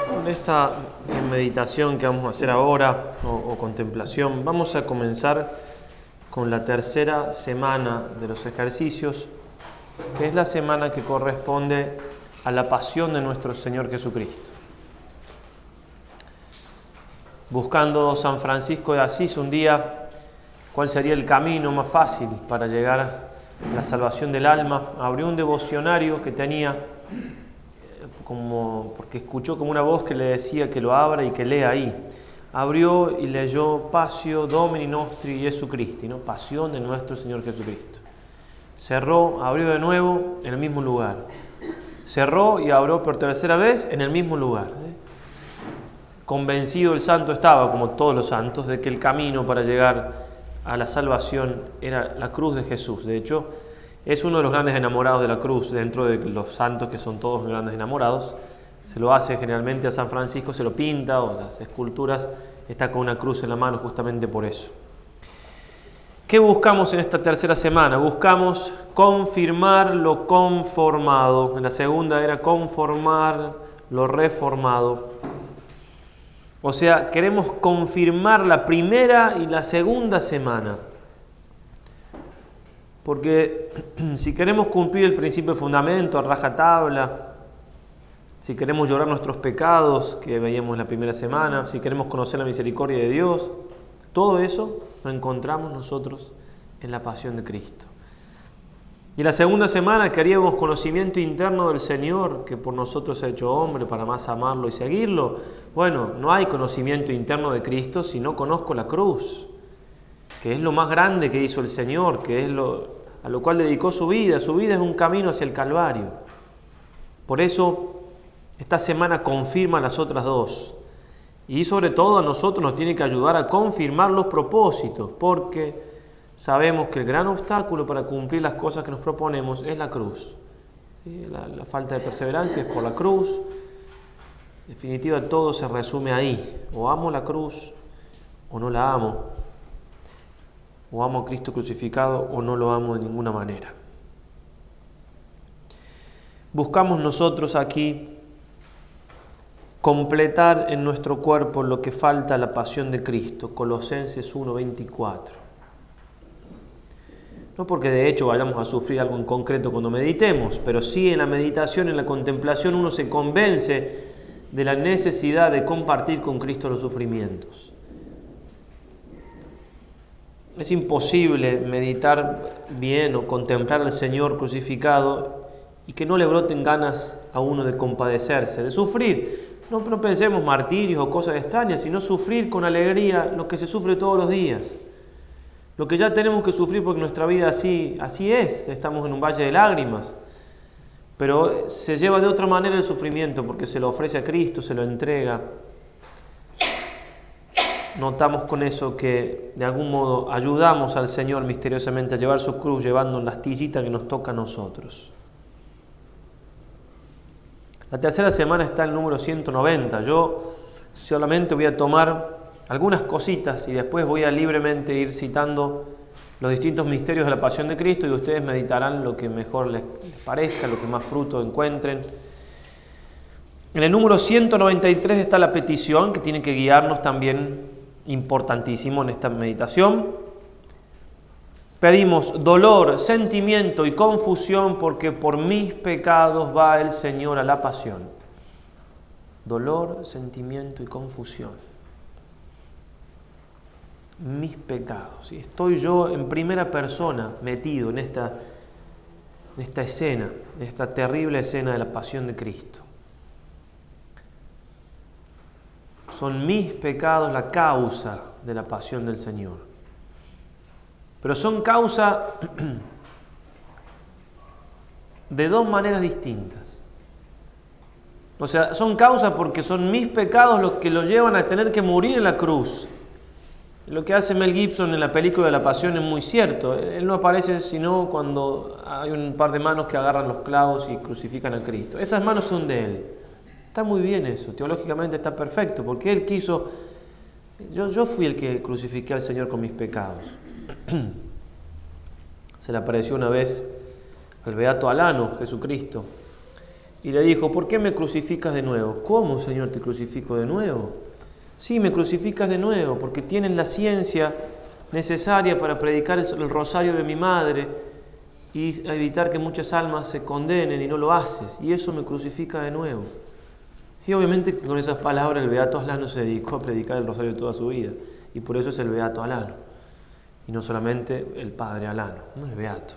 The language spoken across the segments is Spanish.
Con esta meditación que vamos a hacer ahora, o contemplación, vamos a comenzar con la tercera semana de los ejercicios, que es la semana que corresponde a la pasión de nuestro Señor Jesucristo. Buscando San Francisco de Asís un día cuál sería el camino más fácil para llegar a la salvación del alma, abrió un devocionario que tenía porque escuchó como una voz que le decía que lo abra y que lea ahí. Abrió y leyó Passio Domini Nostri Jesu Christi, ¿no? Pasión de nuestro Señor Jesucristo. Cerró, abrió de nuevo en el mismo lugar. Cerró y abrió por tercera vez en el mismo lugar. Convencido el santo estaba, como todos los santos, de que el camino para llegar a la salvación era la cruz de Jesús. De hecho, es uno de los grandes enamorados de la cruz, dentro de los santos que son todos grandes enamorados. Se lo hace generalmente a San Francisco, se lo pinta, o las esculturas, está con una cruz en la mano justamente por eso. ¿Qué buscamos en esta tercera semana? Buscamos confirmar lo conformado. En la segunda era conformar lo reformado. O sea, queremos confirmar la primera y la segunda semana. Porque si queremos cumplir el principio de fundamento a rajatabla, si queremos llorar nuestros pecados que veíamos la primera semana, si queremos conocer la misericordia de Dios, todo eso lo encontramos nosotros en la pasión de Cristo. Y en la segunda semana queríamos conocimiento interno del Señor, que por nosotros se ha hecho hombre para más amarlo y seguirlo. Bueno, no hay conocimiento interno de Cristo si no conozco la cruz, que es lo más grande que hizo el Señor, que es a lo cual dedicó su vida. Su vida es un camino hacia el Calvario. Por eso, esta semana confirma las otras dos. Y sobre todo a nosotros nos tiene que ayudar a confirmar los propósitos, porque sabemos que el gran obstáculo para cumplir las cosas que nos proponemos es la cruz. La falta de perseverancia es por la cruz. En definitiva, todo se resume ahí. O amo la cruz o no la amo. O amo a Cristo crucificado o no lo amo de ninguna manera. Buscamos nosotros aquí completar en nuestro cuerpo lo que falta a la pasión de Cristo. Colosenses 1:24. No porque de hecho vayamos a sufrir algo en concreto cuando meditemos, pero sí en la meditación, en la contemplación, uno se convence de la necesidad de compartir con Cristo los sufrimientos. Es imposible meditar bien o contemplar al Señor crucificado y que no le broten ganas a uno de compadecerse, de sufrir. No pensemos martirios o cosas extrañas, sino sufrir con alegría lo que se sufre todos los días. Lo que ya tenemos que sufrir porque nuestra vida así es, estamos en un valle de lágrimas. Pero se lleva de otra manera el sufrimiento porque se lo ofrece a Cristo, se lo entrega. Notamos con eso que de algún modo ayudamos al Señor misteriosamente a llevar su cruz, llevando la astillita que nos toca a nosotros. La tercera semana está el número 190. Yo solamente voy a tomar algunas cositas y después voy a libremente ir citando los distintos misterios de la pasión de Cristo y ustedes meditarán lo que mejor les parezca, lo que más fruto encuentren. En el número 193 está la petición que tiene que guiarnos también, importantísimo en esta meditación. Pedimos dolor, sentimiento y confusión porque por mis pecados va el Señor a la pasión. Dolor, sentimiento y confusión. Mis pecados. Y estoy yo en primera persona metido en esta escena, en esta terrible escena de la pasión de Cristo. Son mis pecados la causa de la pasión del Señor. Pero son causa de dos maneras distintas. O sea, son causa porque son mis pecados los que lo llevan a tener que morir en la cruz. Lo que hace Mel Gibson en la película de la Pasión es muy cierto. Él no aparece sino cuando hay un par de manos que agarran los clavos y crucifican a Cristo. Esas manos son de Él. Está muy bien eso, teológicamente está perfecto, porque Él quiso... Yo fui el que crucifiqué al Señor con mis pecados. Se le apareció una vez al beato Alano, Jesucristo, y le dijo: ¿por qué me crucificas de nuevo? ¿Cómo, Señor, te crucifico de nuevo? Sí, me crucificas de nuevo, porque tienes la ciencia necesaria para predicar el rosario de mi madre y evitar que muchas almas se condenen, y no lo haces, y eso me crucifica de nuevo. Y obviamente con esas palabras el beato Alano se dedicó a predicar el rosario toda su vida, y por eso es el beato Alano, y no solamente el padre Alano, no el beato.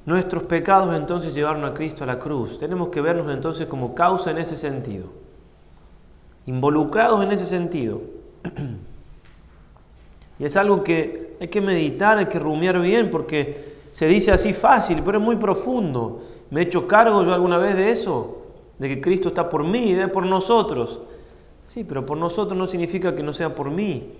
Nuestros pecados entonces llevaron a Cristo a la cruz. Tenemos que vernos entonces como causa en ese sentido, involucrados en ese sentido. Y es algo que hay que meditar, hay que rumiar bien, porque se dice así fácil, pero es muy profundo. ¿Me he hecho cargo yo alguna vez de eso? De que Cristo está por mí, por nosotros. Sí, pero por nosotros no significa que no sea por mí.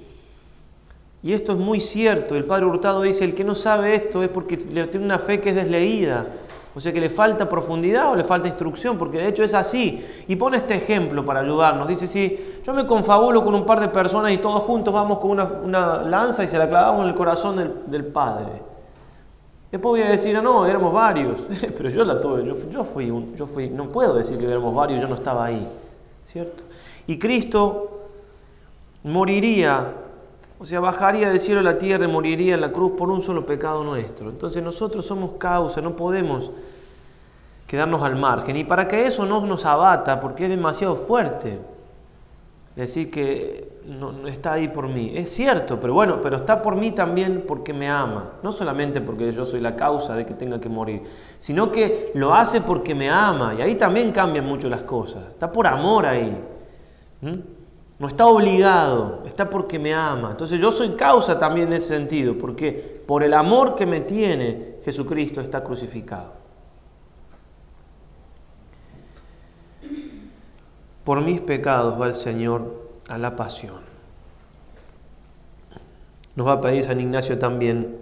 Y esto es muy cierto. El Padre Hurtado dice: el que no sabe esto es porque tiene una fe que es desleída. O sea, que le falta profundidad o le falta instrucción, porque de hecho es así. Y pone este ejemplo para ayudarnos. Dice: si yo me confabulo con un par de personas y todos juntos vamos con una lanza y se la clavamos en el corazón del Padre. Después voy a decir: no, éramos varios. Pero yo fui, no puedo decir que éramos varios, yo no estaba ahí. ¿Cierto? Y Cristo moriría, o sea, bajaría del cielo a la tierra y moriría en la cruz por un solo pecado nuestro. Entonces nosotros somos causa, no podemos quedarnos al margen. Y para que eso no nos abata, porque es demasiado fuerte decir que no está ahí por mí. Es cierto, pero está por mí también porque me ama. No solamente porque yo soy la causa de que tenga que morir, sino que lo hace porque me ama. Y ahí también cambian mucho las cosas. Está por amor ahí. No está obligado, está porque me ama. Entonces yo soy causa también en ese sentido, porque por el amor que me tiene, Jesucristo está crucificado. Por mis pecados va el Señor a la pasión. Nos va a pedir San Ignacio también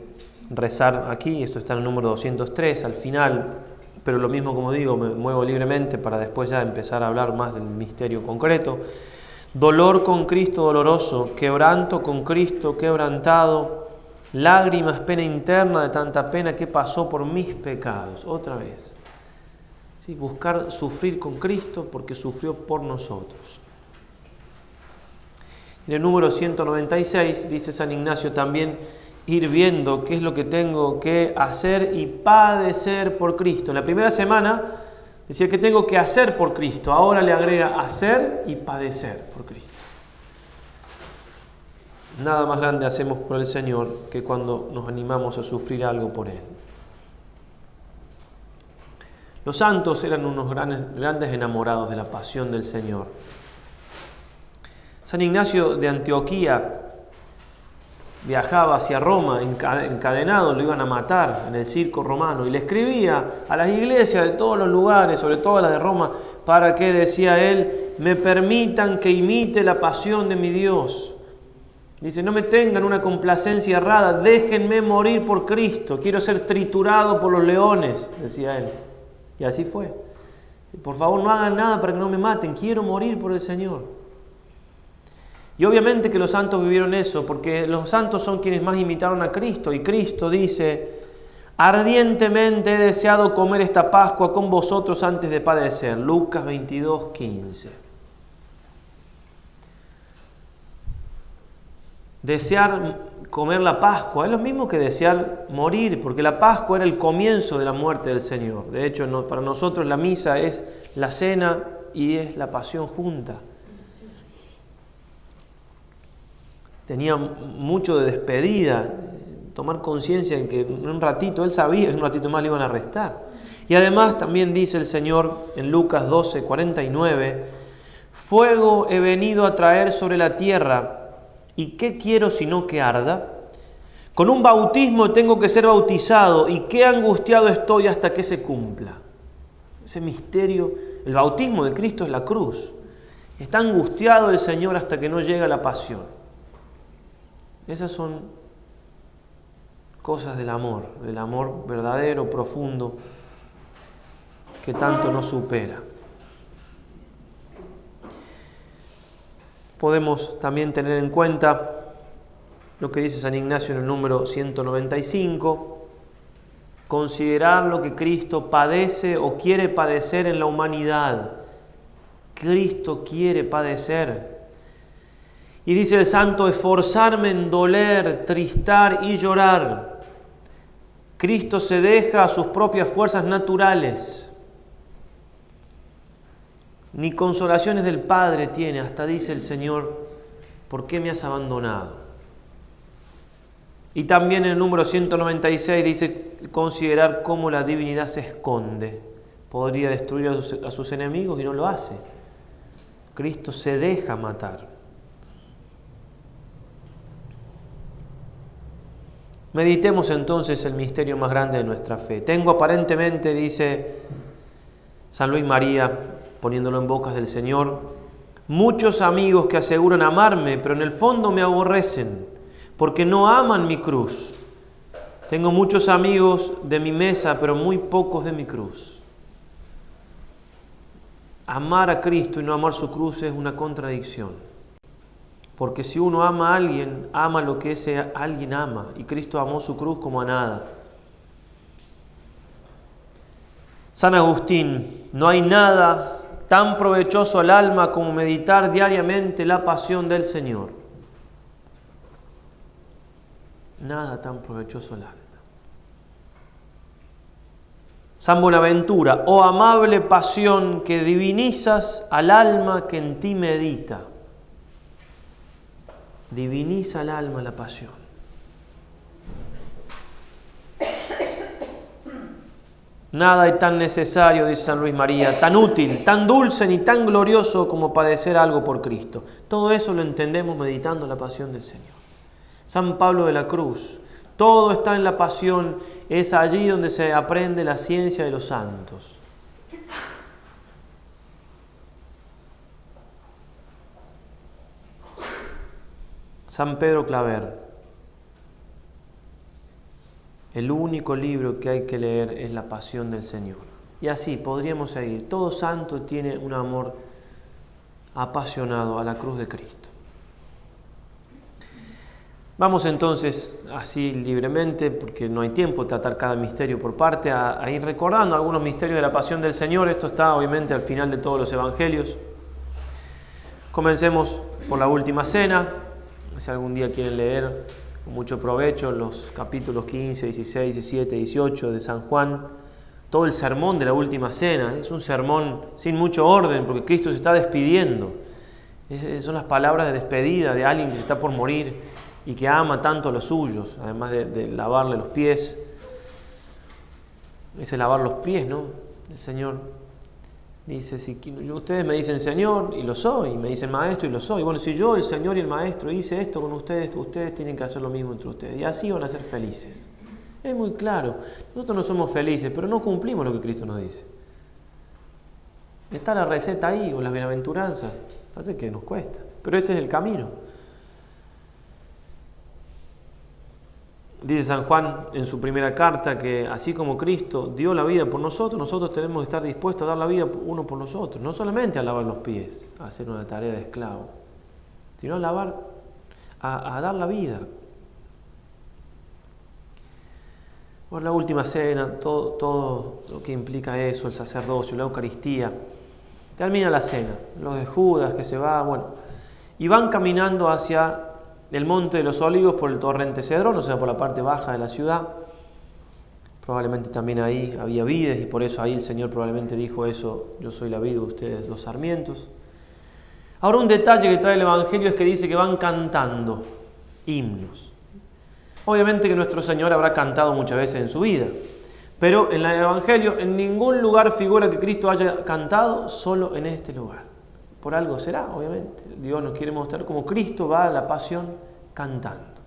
rezar aquí, esto está en el número 203 al final, pero lo mismo, como digo, me muevo libremente para después ya empezar a hablar más del misterio concreto. Dolor con Cristo doloroso, quebranto con Cristo quebrantado, lágrimas, pena interna de tanta pena que pasó por mis pecados. Otra vez. ¿Sí? Buscar sufrir con Cristo porque sufrió por nosotros. En el número 196 dice San Ignacio también: ir viendo qué es lo que tengo que hacer y padecer por Cristo. En la primera semana decía que tengo que hacer por Cristo, ahora le agrega hacer y padecer por Cristo. Nada más grande hacemos por el Señor que cuando nos animamos a sufrir algo por Él. Los santos eran unos grandes enamorados de la pasión del Señor. San Ignacio de Antioquía viajaba hacia Roma encadenado, lo iban a matar en el circo romano, y le escribía a las iglesias de todos los lugares, sobre todo a las de Roma, para que, decía él, me permitan que imite la pasión de mi Dios. Dice: no me tengan una complacencia errada, déjenme morir por Cristo, quiero ser triturado por los leones, decía él. Y así fue. Por favor, no hagan nada para que no me maten, quiero morir por el Señor. Y obviamente que los santos vivieron eso, porque los santos son quienes más imitaron a Cristo. Y Cristo dice: ardientemente he deseado comer esta Pascua con vosotros antes de padecer. Lucas 22:15. Desear comer la Pascua es lo mismo que desear morir, porque la Pascua era el comienzo de la muerte del Señor. De hecho, para nosotros la misa es la cena y es la pasión junta. Tenía mucho de despedida, tomar conciencia en que en un ratito, él sabía que en un ratito más le iban a arrestar. Y además también dice el Señor en Lucas 12:49, fuego he venido a traer sobre la tierra, ¿y qué quiero sino que arda? Con un bautismo tengo que ser bautizado, y qué angustiado estoy hasta que se cumpla. Ese misterio, el bautismo de Cristo es la cruz. Está angustiado el Señor hasta que no llega la pasión. Esas son cosas del amor verdadero, profundo, que tanto nos supera. Podemos también tener en cuenta lo que dice San Ignacio en el número 195, considerar lo que Cristo padece o quiere padecer en la humanidad. Cristo quiere padecer. Y dice el santo, esforzarme en doler, tristar y llorar. Cristo se deja a sus propias fuerzas naturales. Ni consolaciones del Padre tiene, hasta dice el Señor, ¿por qué me has abandonado? Y también en el número 196 dice, considerar cómo la divinidad se esconde. Podría destruir a sus enemigos y no lo hace. Cristo se deja matar. Meditemos entonces el misterio más grande de nuestra fe. Tengo aparentemente, dice San Luis María, poniéndolo en bocas del Señor, muchos amigos que aseguran amarme, pero en el fondo me aborrecen, porque no aman mi cruz. Tengo muchos amigos de mi mesa, pero muy pocos de mi cruz. Amar a Cristo y no amar su cruz es una contradicción. Porque si uno ama a alguien, ama lo que ese alguien ama. Y Cristo amó su cruz como a nada. San Agustín, no hay nada tan provechoso al alma como meditar diariamente la pasión del Señor. Nada tan provechoso al alma. San Buenaventura, oh amable pasión que divinizas al alma que en ti medita. Diviniza al alma la pasión. Nada es tan necesario, dice San Luis María, tan útil, tan dulce ni tan glorioso como padecer algo por Cristo. Todo eso lo entendemos meditando la pasión del Señor. San Pablo de la Cruz, todo está en la pasión, es allí donde se aprende la ciencia de los santos. San Pedro Claver, el único libro que hay que leer es la Pasión del Señor. Y así podríamos seguir. Todo santo tiene un amor apasionado a la cruz de Cristo. Vamos entonces, así libremente, porque no hay tiempo de tratar cada misterio por parte, a ir recordando algunos misterios de la Pasión del Señor. Esto está obviamente al final de todos los evangelios. Comencemos por la Última Cena. Si algún día quieren leer con mucho provecho los capítulos 15, 16, 17, 18 de San Juan, todo el sermón de la Última Cena. Es un sermón sin mucho orden porque Cristo se está despidiendo. Son las palabras de despedida de alguien que se está por morir y que ama tanto a los suyos, además de lavarle los pies. Ese lavar los pies, ¿no? El Señor dice, si ustedes me dicen Señor, y lo soy, y me dicen Maestro, y lo soy. Bueno, si yo, el Señor y el Maestro, hice esto con ustedes, ustedes tienen que hacer lo mismo entre ustedes. Y así van a ser felices. Es muy claro. Nosotros no somos felices, pero no cumplimos lo que Cristo nos dice. Está la receta ahí, o las bienaventuranzas. Parece que nos cuesta, pero ese es el camino. Dice San Juan en su primera carta que así como Cristo dio la vida por nosotros, nosotros tenemos que estar dispuestos a dar la vida uno por los otros. No solamente a lavar los pies, a hacer una tarea de esclavo, sino a dar la vida. Por la Última Cena, todo lo que implica eso, el sacerdocio, la Eucaristía. Termina la cena, los de Judas que se va, y van caminando hacia el Monte de los Olivos por el torrente Cedrón, o sea, por la parte baja de la ciudad. Probablemente también ahí había vides y por eso ahí el Señor probablemente dijo eso, yo soy la vid, ustedes los sarmientos. Ahora un detalle que trae el Evangelio es que dice que van cantando himnos. Obviamente que nuestro Señor habrá cantado muchas veces en su vida, pero en el Evangelio en ningún lugar figura que Cristo haya cantado, solo en este lugar. Por algo será, obviamente. Dios nos quiere mostrar cómo Cristo va a la pasión cantando.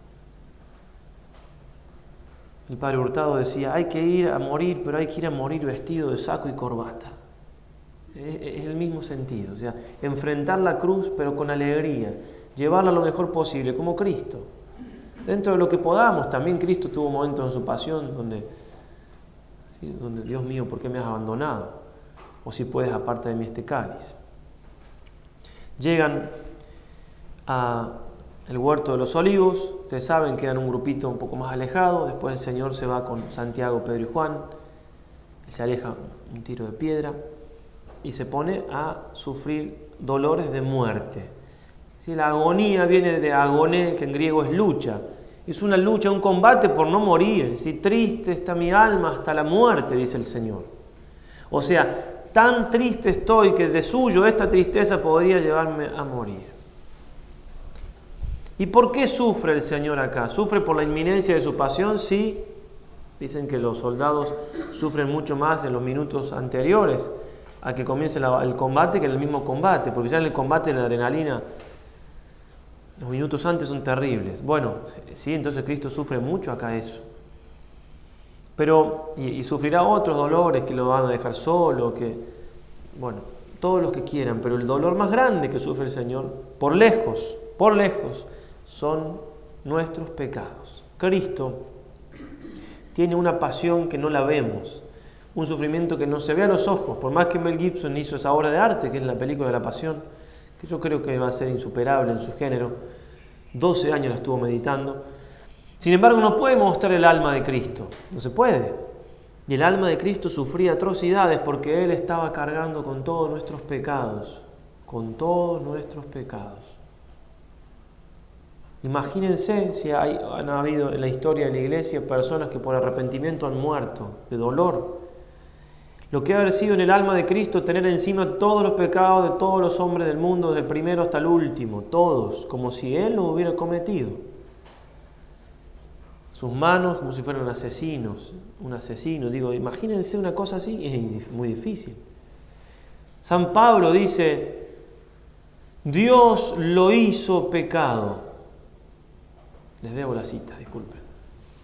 El Padre Hurtado decía, hay que ir a morir, pero hay que ir a morir vestido de saco y corbata. Es el mismo sentido, o sea, enfrentar la cruz pero con alegría, llevarla lo mejor posible, como Cristo. Dentro de lo que podamos, también Cristo tuvo momentos en su pasión donde Dios mío, ¿por qué me has abandonado? O si puedes, aparte de mí este cáliz. Llegan a el huerto de los olivos. Ustedes saben, quedan un grupito un poco más alejado. Después el Señor se va con Santiago, Pedro y Juan. Y se aleja un tiro de piedra y se pone a sufrir dolores de muerte. Si la agonía viene de agoné, que en griego es lucha. Es una lucha, un combate por no morir. Si triste está mi alma hasta la muerte, dice el Señor. O sea, tan triste estoy que de suyo esta tristeza podría llevarme a morir. ¿Y por qué sufre el Señor acá? ¿Sufre por la inminencia de su pasión? Sí. Dicen que los soldados sufren mucho más en los minutos anteriores a que comience el combate que en el mismo combate, porque ya en el combate la adrenalina, los minutos antes son terribles. Bueno, sí, entonces Cristo sufre mucho acá eso. Pero, y sufrirá otros dolores que lo van a dejar solo, bueno, todos los que quieran, pero el dolor más grande que sufre el Señor, por lejos, son nuestros pecados. Cristo tiene una pasión que no la vemos, un sufrimiento que no se ve a los ojos, por más que Mel Gibson hizo esa obra de arte, que es la película de la Pasión, que yo creo que va a ser insuperable en su género. 12 años la estuvo meditando. Sin embargo, no puede mostrar el alma de Cristo, no se puede. Y el alma de Cristo sufría atrocidades porque Él estaba cargando con todos nuestros pecados, con todos nuestros pecados. Imagínense si han habido en la historia de la iglesia personas que por arrepentimiento han muerto de dolor. Lo que ha haber sido en el alma de Cristo tener encima todos los pecados de todos los hombres del mundo, desde el primero hasta el último, todos, como si Él los hubiera cometido. Sus manos como si fueran asesinos, un asesino. Digo, imagínense una cosa así, es muy difícil. San Pablo dice, Dios lo hizo pecado. Les debo la cita, disculpen.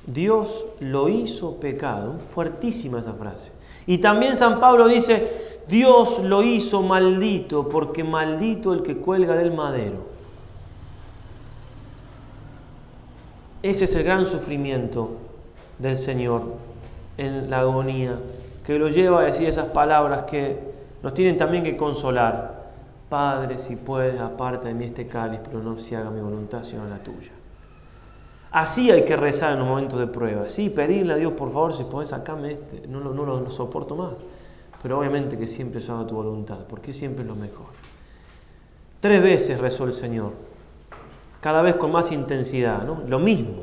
Dios lo hizo pecado. Fuertísima esa frase. Y también San Pablo dice, Dios lo hizo maldito, porque maldito el que cuelga del madero. Ese es el gran sufrimiento del Señor en la agonía, que lo lleva a decir esas palabras que nos tienen también que consolar. Padre, si puedes, aparta de mí este cáliz, pero no se haga mi voluntad, sino la tuya. Así hay que rezar en los momentos de prueba. Sí, pedirle a Dios, por favor, si podés sacarme no lo soporto más. Pero obviamente que siempre se haga tu voluntad, porque siempre es lo mejor. 3 veces rezó el Señor, cada vez con más intensidad, ¿no? Lo mismo.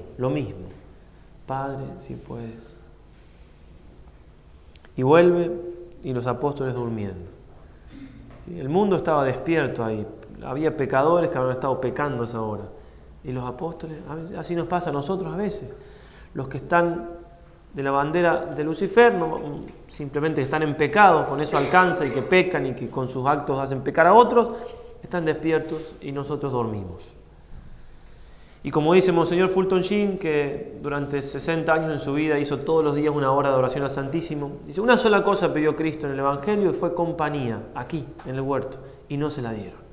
Padre, si puedes. Y vuelve, y los apóstoles durmiendo. ¿Sí? El mundo estaba despierto ahí. Había pecadores que habían estado pecando a esa hora. Y los apóstoles, así nos pasa a nosotros a veces. Los que están de la bandera de Lucifer, simplemente están en pecado, con eso alcanza, y que pecan y que con sus actos hacen pecar a otros, están despiertos y nosotros dormimos. Y como dice Monseñor Fulton Sheen, que durante 60 años en su vida hizo todos los días una hora de oración al Santísimo, dice, una sola cosa pidió Cristo en el Evangelio y fue compañía, aquí, en el huerto, y no se la dieron.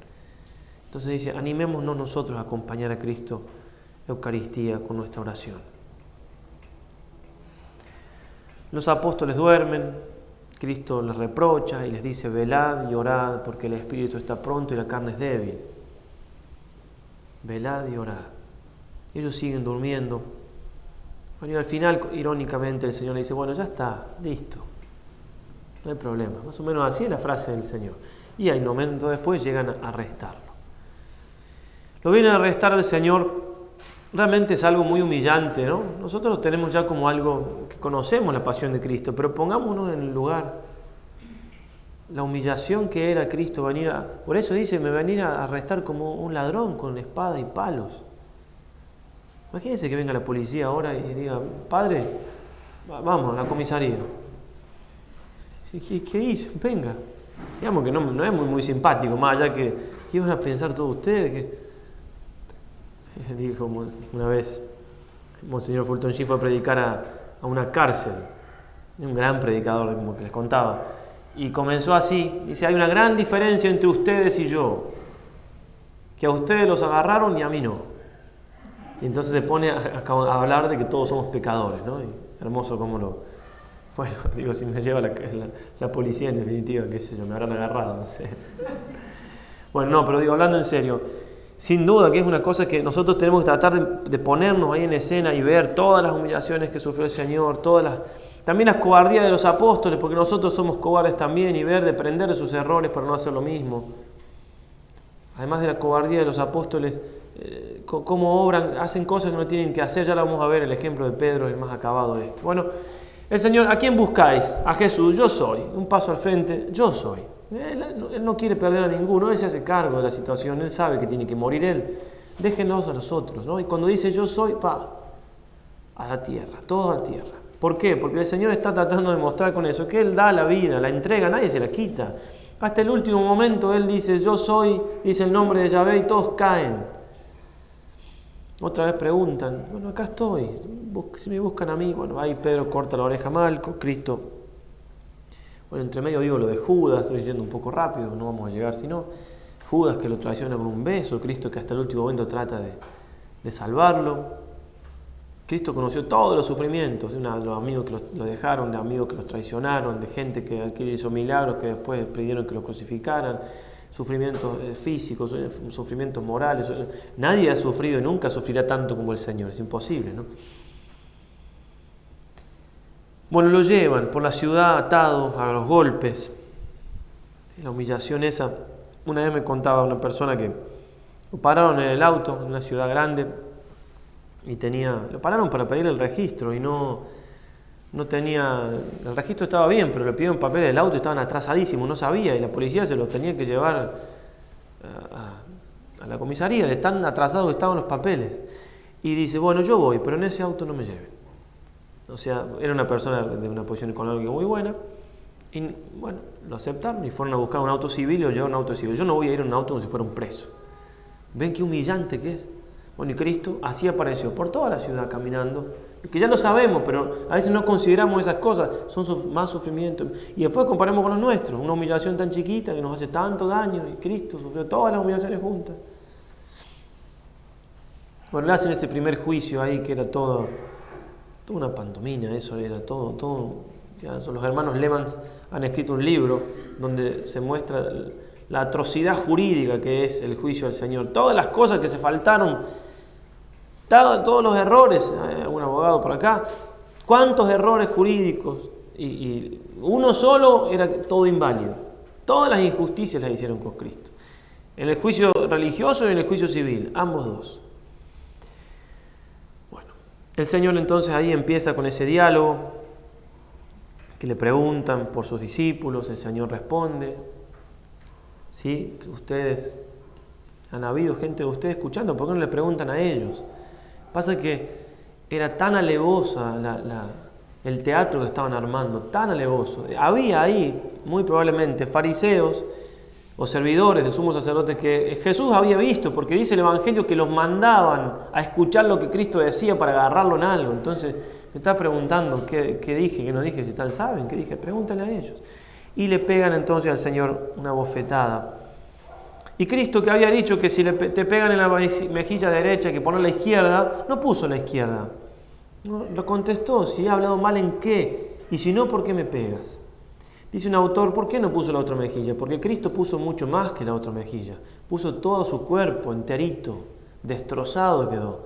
Entonces dice, animémonos nosotros a acompañar a Cristo Eucaristía con nuestra oración. Los apóstoles duermen, Cristo les reprocha y les dice, velad y orad porque el espíritu está pronto y la carne es débil. Velad y orad. Ellos siguen durmiendo. Bueno, y al final, irónicamente, el Señor le dice, bueno, ya está, listo, no hay problema. Más o menos así es la frase del Señor. Y al momento después llegan a arrestarlo. Lo viene a arrestar al Señor, realmente es algo muy humillante, ¿no? Nosotros tenemos ya como algo que conocemos la pasión de Cristo, pero pongámonos en el lugar, la humillación que era Cristo por eso dice, me venir a arrestar como un ladrón con espada y palos. Imagínense que venga la policía ahora y diga, padre, vamos a la comisaría. ¿Qué hizo? Venga. Digamos que no es muy simpático, más allá que, ¿qué iban a pensar todos ustedes? Dijo una vez, Monseñor Fulton Sheen fue a predicar a una cárcel, un gran predicador, como que les contaba, y comenzó así, dice, hay una gran diferencia entre ustedes y yo, que a ustedes los agarraron y a mí no. Y entonces se pone a hablar de que todos somos pecadores, ¿no? Y hermoso como bueno, digo, si me lleva la policía en definitiva, qué sé yo, me habrán agarrado, no sé. Bueno, no, pero digo, hablando en serio, sin duda que es una cosa que nosotros tenemos que tratar de ponernos ahí en escena y ver todas las humillaciones que sufrió el Señor, también las cobardías de los apóstoles, porque nosotros somos cobardes también, y ver, de aprender de sus errores para no hacer lo mismo. Además de la cobardía de los apóstoles, cómo obran, hacen cosas que no tienen que hacer. Ya lo vamos a ver, el ejemplo de Pedro es el más acabado de esto. Bueno, el Señor, ¿a quién buscáis? A Jesús. Yo soy. Un paso al frente, yo soy. Él no quiere perder a ninguno, Él se hace cargo de la situación, Él sabe que tiene que morir Él. Déjenlos a los otros, ¿no? Y cuando dice yo soy, a la tierra, todo a la tierra. ¿Por qué? Porque el Señor está tratando de mostrar con eso que Él da la vida, la entrega, nadie se la quita. Hasta el último momento Él dice yo soy, dice el nombre de Yahvé, y todos caen. Otra vez preguntan, bueno, acá estoy, si me buscan a mí, bueno, ahí Pedro corta la oreja a Malco, Cristo. Bueno, entre medio digo lo de Judas, estoy yendo un poco rápido, no vamos a llegar, sino Judas que lo traiciona con un beso, Cristo que hasta el último momento trata de salvarlo. Cristo conoció todos los sufrimientos, de los amigos que lo dejaron, de amigos que los traicionaron, de gente que hizo milagros, que después pidieron que lo crucificaran, sufrimientos físicos, sufrimientos morales. Nadie ha sufrido y nunca sufrirá tanto como el Señor, es imposible, ¿no? Bueno, lo llevan por la ciudad atado a los golpes. La humillación esa. Una vez me contaba una persona que lo pararon en el auto en una ciudad grande y lo pararon para pedir el registro y no tenía, el registro estaba bien, pero le pidieron papel del auto y estaban atrasadísimos, no sabía, y la policía se los tenía que llevar a la comisaría de tan atrasados que estaban los papeles. Y dice, bueno, yo voy, pero en ese auto no me lleven. O sea, era una persona de una posición económica muy buena, y bueno, lo aceptaron y fueron a buscar un auto civil y lo llevaron a un auto civil. Yo no voy a ir en un auto como si fuera un preso. ¿Ven qué humillante que es? Bueno, y Cristo así apareció por toda la ciudad caminando, que ya lo sabemos, pero a veces no consideramos esas cosas, son más sufrimientos. Y después comparemos con los nuestros, una humillación tan chiquita que nos hace tanto daño, y Cristo sufrió todas las humillaciones juntas. Bueno, le hacen ese primer juicio ahí que era toda una pantomima, eso era todo. Los hermanos Lehmann han escrito un libro donde se muestra la atrocidad jurídica que es el juicio del Señor. Todas las cosas que se faltaron, todos los errores, hay algún abogado por acá, cuántos errores jurídicos, y uno solo era todo inválido. Todas las injusticias las hicieron con Cristo. En el juicio religioso y en el juicio civil, ambos dos. Bueno, el Señor entonces ahí empieza con ese diálogo, que le preguntan por sus discípulos, el Señor responde. ¿Sí? Ustedes, han habido gente de ustedes escuchando, ¿por qué no le preguntan a ellos? Pasa que era tan alevosa el teatro que estaban armando, tan alevoso. Había ahí, muy probablemente, fariseos o servidores del sumo sacerdote que Jesús había visto, porque dice el Evangelio que los mandaban a escuchar lo que Cristo decía para agarrarlo en algo. Entonces me está preguntando qué dije, qué no dije, si tal saben, qué dije, pregúntenle a ellos. Y le pegan entonces al Señor una bofetada. Y Cristo, que había dicho que si te pegan en la mejilla derecha hay que poner la izquierda, no puso la izquierda. No, lo contestó, si he hablado mal en qué, y si no, ¿por qué me pegas? Dice un autor, ¿por qué no puso la otra mejilla? Porque Cristo puso mucho más que la otra mejilla. Puso todo su cuerpo enterito, destrozado quedó.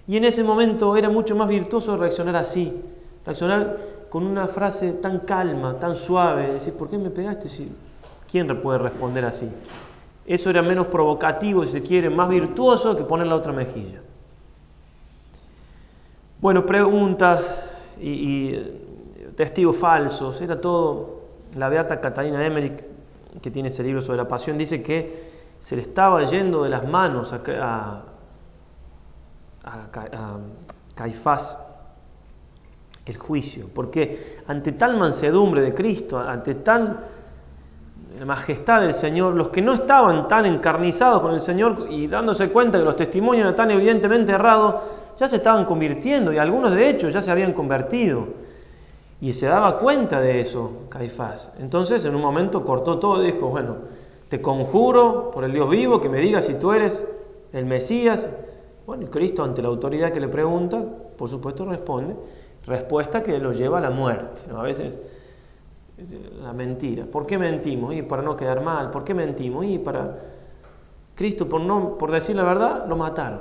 Y en ese momento era mucho más virtuoso reaccionar así, reaccionar con una frase tan calma, tan suave, decir, ¿por qué me pegaste? ¿Quién puede responder así? Eso era menos provocativo, si se quiere, más virtuoso que poner la otra mejilla. Bueno, preguntas y testigos falsos, era todo. La beata Catalina Emmerich, que tiene ese libro sobre la pasión, dice que se le estaba yendo de las manos a Caifás el juicio, porque ante tal mansedumbre de Cristo, ante tal majestad del Señor, los que no estaban tan encarnizados con el Señor y dándose cuenta que los testimonios eran tan evidentemente errados, ya se estaban convirtiendo, y algunos de hecho ya se habían convertido, y se daba cuenta de eso Caifás. Entonces en un momento cortó todo y dijo, bueno, te conjuro por el Dios vivo que me digas si tú eres el Mesías. Bueno, y Cristo, ante la autoridad que le pregunta, por supuesto responde, respuesta que lo lleva a la muerte, ¿no? A veces la mentira. ¿Por qué mentimos? Y para no quedar mal. ¿Por qué mentimos? Y para Cristo, por decir la verdad, lo mataron.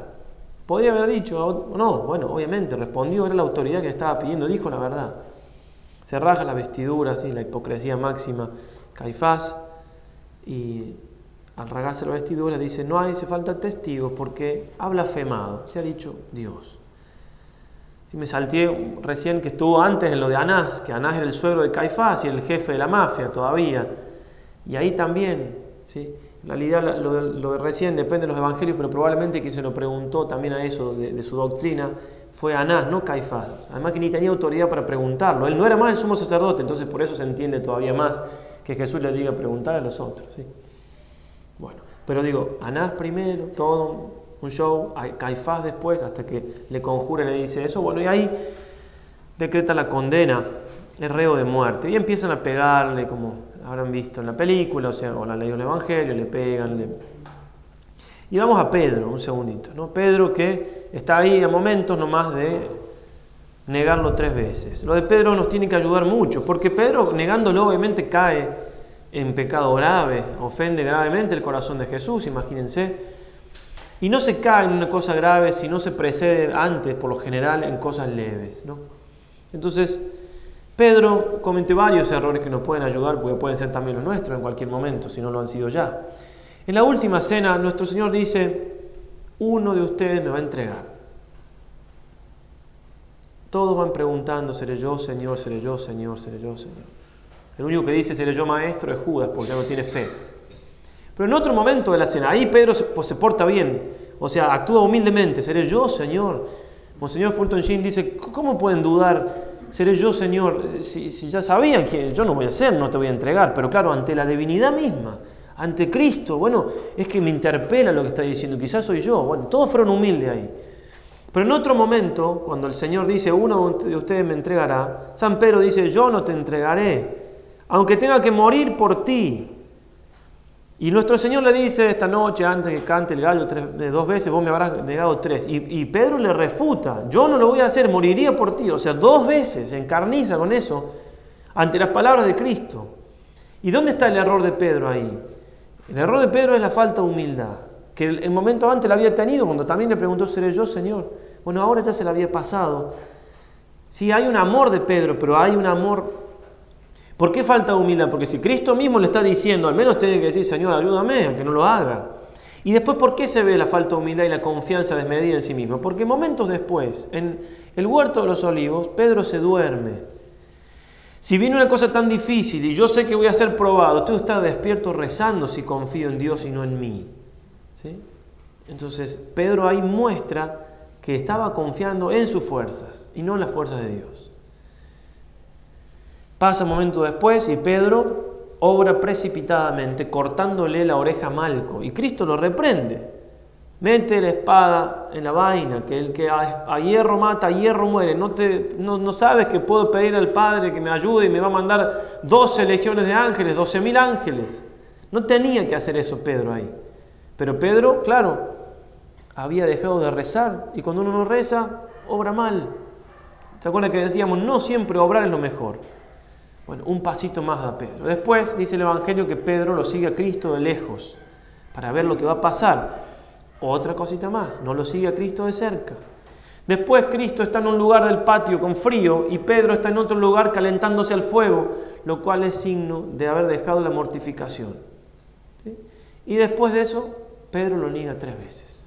Podría haber dicho, no, bueno, obviamente respondió, era la autoridad que le estaba pidiendo, dijo la verdad. Se rasga la vestidura, ¿sí? La hipocresía máxima, Caifás, y al rasgarse la vestidura dice, no hace falta testigos porque ha blasfemado, se ha dicho Dios. Sí, me salté recién que estuvo antes en lo de Anás, que Anás era el suegro de Caifás y el jefe de la mafia todavía. Y ahí también, ¿sí? En realidad lo de recién depende de los evangelios, pero probablemente quien se lo preguntó también a eso de su doctrina fue Anás, no Caifás. Además que ni tenía autoridad para preguntarlo. Él no era más el sumo sacerdote, entonces por eso se entiende todavía más que Jesús le diga preguntar a los otros, ¿sí? Bueno, pero digo, Anás primero, todo un show, Caifás después, hasta que le conjura y le dice eso. Bueno, y ahí decreta la condena, es reo de muerte. Y empiezan a pegarle, como habrán visto en la película, o la leído el evangelio, le pegan. Y vamos a Pedro, un segundito, ¿no? Pedro que está ahí a momentos nomás de negarlo 3 veces. Lo de Pedro nos tiene que ayudar mucho, porque Pedro, negándolo, obviamente cae en pecado grave, ofende gravemente el corazón de Jesús, imagínense. Y no se cae en una cosa grave si no se precede antes, por lo general, en cosas leves, ¿no? Entonces, Pedro comete varios errores que nos pueden ayudar, porque pueden ser también los nuestros en cualquier momento, si no lo han sido ya. En la última cena, nuestro Señor dice, uno de ustedes me va a entregar. Todos van preguntando, ¿seré yo, Señor? ¿Seré yo, Señor? ¿Seré yo, Señor? El único que dice, ¿seré yo, Maestro? Es Judas, porque ya no tiene fe. Pero en otro momento de la cena, ahí Pedro se porta bien, o sea, actúa humildemente, ¿seré yo, Señor? Monseñor Fulton Sheen dice, ¿cómo pueden dudar? ¿Seré yo, Señor? Si ya sabían que yo no voy a hacer, no te voy a entregar, pero claro, ante la divinidad misma, ante Cristo, bueno, es que me interpela lo que está diciendo, quizás soy yo. Bueno, todos fueron humildes ahí. Pero en otro momento, cuando el Señor dice, uno de ustedes me entregará, San Pedro dice, yo no te entregaré, aunque tenga que morir por ti. Y nuestro Señor le dice esta noche, antes que cante el gallo 2 veces, vos me habrás negado 3. Y Pedro le refuta, yo no lo voy a hacer, moriría por ti. O sea, 2 veces, se encarniza con eso, ante las palabras de Cristo. ¿Y dónde está el error de Pedro ahí? El error de Pedro es la falta de humildad, que el momento antes la había tenido, cuando también le preguntó, ¿seré yo, Señor? Bueno, ahora ya se la había pasado. Sí, hay un amor de Pedro, pero hay un amor. ¿Por qué falta de humildad? Porque si Cristo mismo le está diciendo, al menos tiene que decir, Señor, ayúdame a que no lo haga. Y después, ¿por qué se ve la falta de humildad y la confianza desmedida en sí mismo? Porque momentos después, en el huerto de los olivos, Pedro se duerme. Si viene una cosa tan difícil y yo sé que voy a ser probado, tú estás despierto rezando si confío en Dios y no en mí. ¿Sí? Entonces, Pedro ahí muestra que estaba confiando en sus fuerzas y no en las fuerzas de Dios. Pasa un momento después y Pedro obra precipitadamente, cortándole la oreja a Malco. Y Cristo lo reprende. Mete la espada en la vaina, que el que a hierro mata, a hierro muere. No sabes que puedo pedir al Padre que me ayude y me va a mandar 12 legiones de ángeles, 12.000 ángeles. No tenía que hacer eso Pedro ahí. Pero Pedro, claro, había dejado de rezar. Y cuando uno no reza, obra mal. ¿Se acuerdan que decíamos, no siempre obrar es lo mejor? Bueno, un pasito más da Pedro. Después dice el Evangelio que Pedro lo sigue a Cristo de lejos para ver lo que va a pasar. Otra cosita más, no lo sigue a Cristo de cerca. Después Cristo está en un lugar del patio con frío y Pedro está en otro lugar calentándose al fuego, lo cual es signo de haber dejado la mortificación. ¿Sí? Y después de eso, Pedro lo niega 3 veces.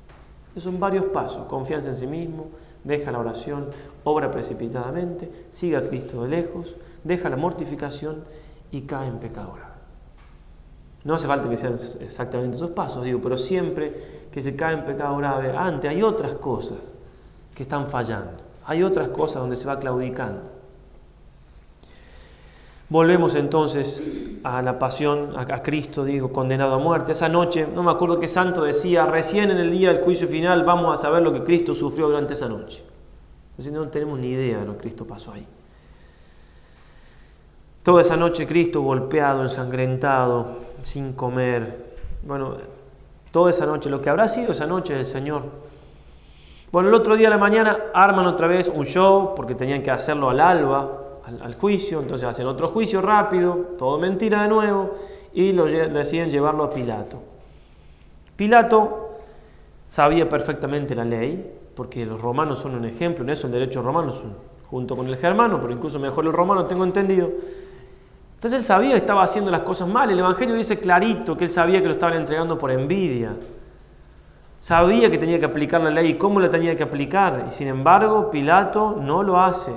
Esos son varios pasos, confianza en sí mismo, deja la oración, obra precipitadamente, sigue a Cristo de lejos, deja la mortificación y cae en pecado grave. No hace falta que sean exactamente esos pasos, pero siempre que se cae en pecado grave, antes hay otras cosas que están fallando, hay otras cosas donde se va claudicando. Volvemos entonces a la pasión, a Cristo, condenado a muerte. Esa noche, no me acuerdo qué santo decía, recién en el día del juicio final vamos a saber lo que Cristo sufrió durante esa noche. No tenemos ni idea de lo que Cristo pasó ahí. Toda esa noche Cristo golpeado, ensangrentado, sin comer. Bueno, toda esa noche, lo que habrá sido esa noche del Señor. Bueno, el otro día a la mañana arman otra vez un show, porque tenían que hacerlo al alba, al juicio, entonces hacen otro juicio rápido, todo mentira de nuevo, y deciden llevarlo a Pilato. Pilato sabía perfectamente la ley, porque los romanos son un ejemplo en eso, el derecho romano junto con el germano, pero incluso mejor el romano, tengo entendido. Entonces él sabía que estaba haciendo las cosas mal. El Evangelio dice clarito que él sabía que lo estaban entregando por envidia. Sabía que tenía que aplicar la ley y cómo la tenía que aplicar, y sin embargo Pilato no lo hace.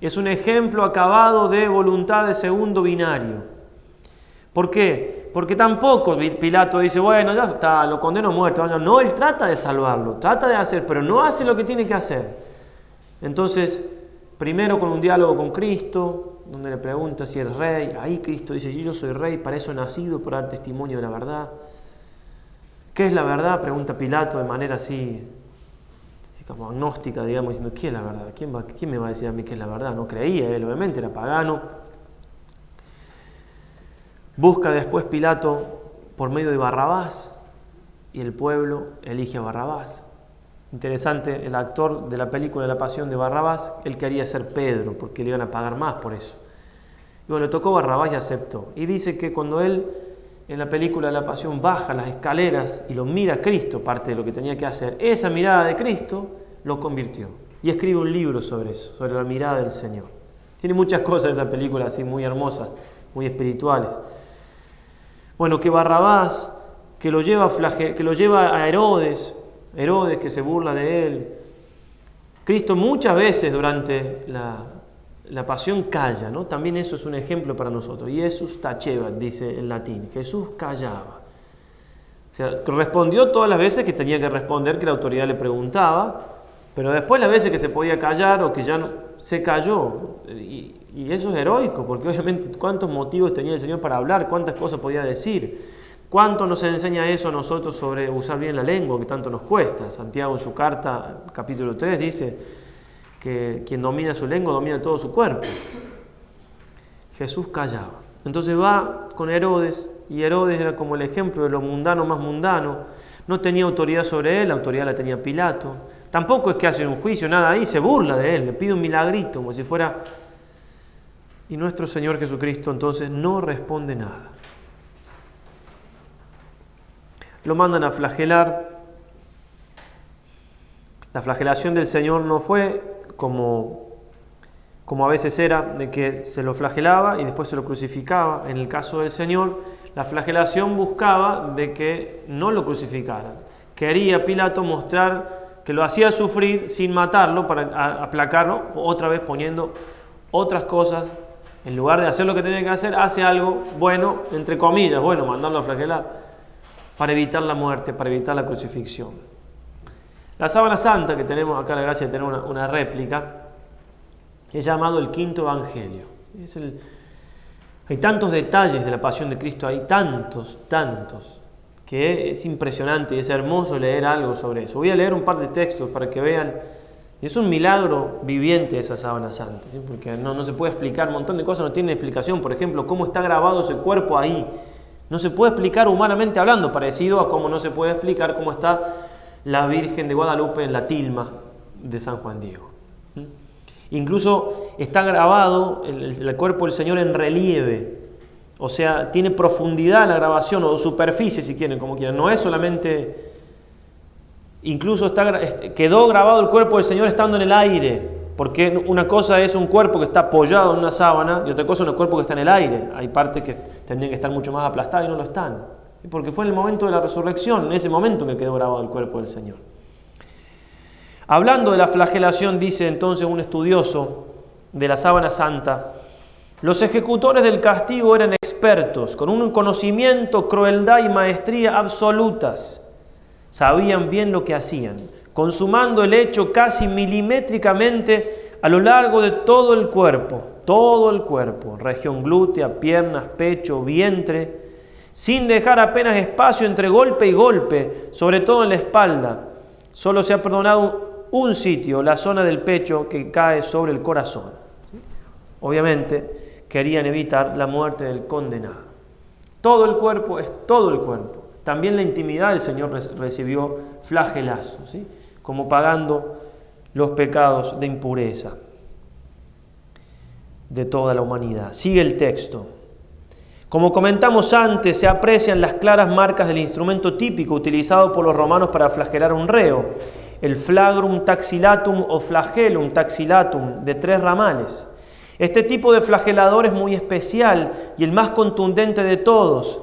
Es un ejemplo acabado de voluntad de segundo binario. ¿Por qué? Porque tampoco Pilato dice, bueno, ya está, lo condeno a muerte. No, él trata de salvarlo, trata de hacer, pero no hace lo que tiene que hacer. Entonces, primero con un diálogo con Cristo, donde le pregunta si es rey. Ahí Cristo dice, yo soy rey, para eso he nacido, para dar testimonio de la verdad. ¿Qué es la verdad? Pregunta Pilato de manera así como agnóstica, digamos, diciendo, ¿qué es la verdad? ¿Quién me va a decir a mí qué es la verdad? No creía él, obviamente, era pagano. Busca después Pilato por medio de Barrabás y el pueblo elige a Barrabás. Interesante, el actor de la película La Pasión de Barrabás, él quería ser Pedro porque le iban a pagar más por eso. Y bueno, le tocó Barrabás y aceptó. Y dice que cuando él en la película de La Pasión baja las escaleras y lo mira a Cristo, parte de lo que tenía que hacer, esa mirada de Cristo lo convirtió. Y escribe un libro sobre eso, sobre la mirada del Señor. Tiene muchas cosas esa película así muy hermosas, muy espirituales. Bueno, que Barrabás, que lo lleva a Herodes que se burla de él. Cristo muchas veces durante la pasión calla, ¿no? También eso es un ejemplo para nosotros. Jesús tacebat, dice en latín. Jesús callaba. O sea, respondió todas las veces que tenía que responder, que la autoridad le preguntaba, pero después las veces que se podía callar o que ya no, se calló. Y eso es heroico, porque obviamente cuántos motivos tenía el Señor para hablar, cuántas cosas podía decir. ¿Cuánto nos enseña eso a nosotros sobre usar bien la lengua, que tanto nos cuesta? Santiago en su carta, capítulo 3, dice que quien domina su lengua domina todo su cuerpo. Jesús callaba. Entonces va con Herodes, y Herodes era como el ejemplo de lo mundano más mundano. No tenía autoridad sobre él, la autoridad la tenía Pilato. Tampoco es que hace un juicio, nada ahí, se burla de él, le pide un milagrito, como si fuera... Y nuestro Señor Jesucristo entonces no responde nada. Lo mandan a flagelar. La flagelación del Señor no fue como a veces era, de que se lo flagelaba y después se lo crucificaba. En el caso del Señor, la flagelación buscaba de que no lo crucificaran. Quería Pilato mostrar que lo hacía sufrir sin matarlo para aplacarlo, otra vez poniendo otras cosas. En lugar de hacer lo que tenía que hacer, hace algo bueno, entre comillas, bueno, mandarlo a flagelar, para evitar la muerte, para evitar la crucifixión. La sábana santa, que tenemos acá la gracia de tener una réplica, es llamado el quinto evangelio. Hay tantos detalles de la pasión de Cristo, hay tantos, que es impresionante y es hermoso leer algo sobre eso. Voy a leer un par de textos para que vean. Es un milagro viviente esa sábana santa, ¿sí? Porque no se puede explicar, un montón de cosas no tienen explicación. Por ejemplo, cómo está grabado ese cuerpo ahí. No se puede explicar humanamente hablando, parecido a cómo no se puede explicar cómo está la Virgen de Guadalupe en la tilma de San Juan Diego. Incluso está grabado el cuerpo del Señor en relieve, o sea, tiene profundidad la grabación, o superficie si quieren, como quieran. No es solamente... Incluso quedó grabado el cuerpo del Señor estando en el aire, porque una cosa es un cuerpo que está apoyado en una sábana y otra cosa es un cuerpo que está en el aire. Hay partes que tendrían que estar mucho más aplastadas y no lo están. Porque fue en el momento de la resurrección, en ese momento que quedó grabado el cuerpo del Señor. Hablando de la flagelación, dice entonces un estudioso de la sábana santa, los ejecutores del castigo eran expertos, con un conocimiento, crueldad y maestría absolutas. Sabían bien lo que hacían, consumando el hecho casi milimétricamente a lo largo de todo el cuerpo, región glútea, piernas, pecho, vientre, sin dejar apenas espacio entre golpe y golpe, sobre todo en la espalda. Solo se ha perdonado un sitio, la zona del pecho que cae sobre el corazón. Obviamente querían evitar la muerte del condenado. Todo el cuerpo es todo el cuerpo. También la intimidad del Señor recibió flagelazos, ¿sí? Como pagando los pecados de impureza de toda la humanidad. Sigue el texto. Como comentamos antes, se aprecian las claras marcas del instrumento típico utilizado por los romanos para flagelar a un reo, el flagrum taxillatum o flagellum taxillatum, de 3 ramales. Este tipo de flagelador es muy especial y el más contundente de todos.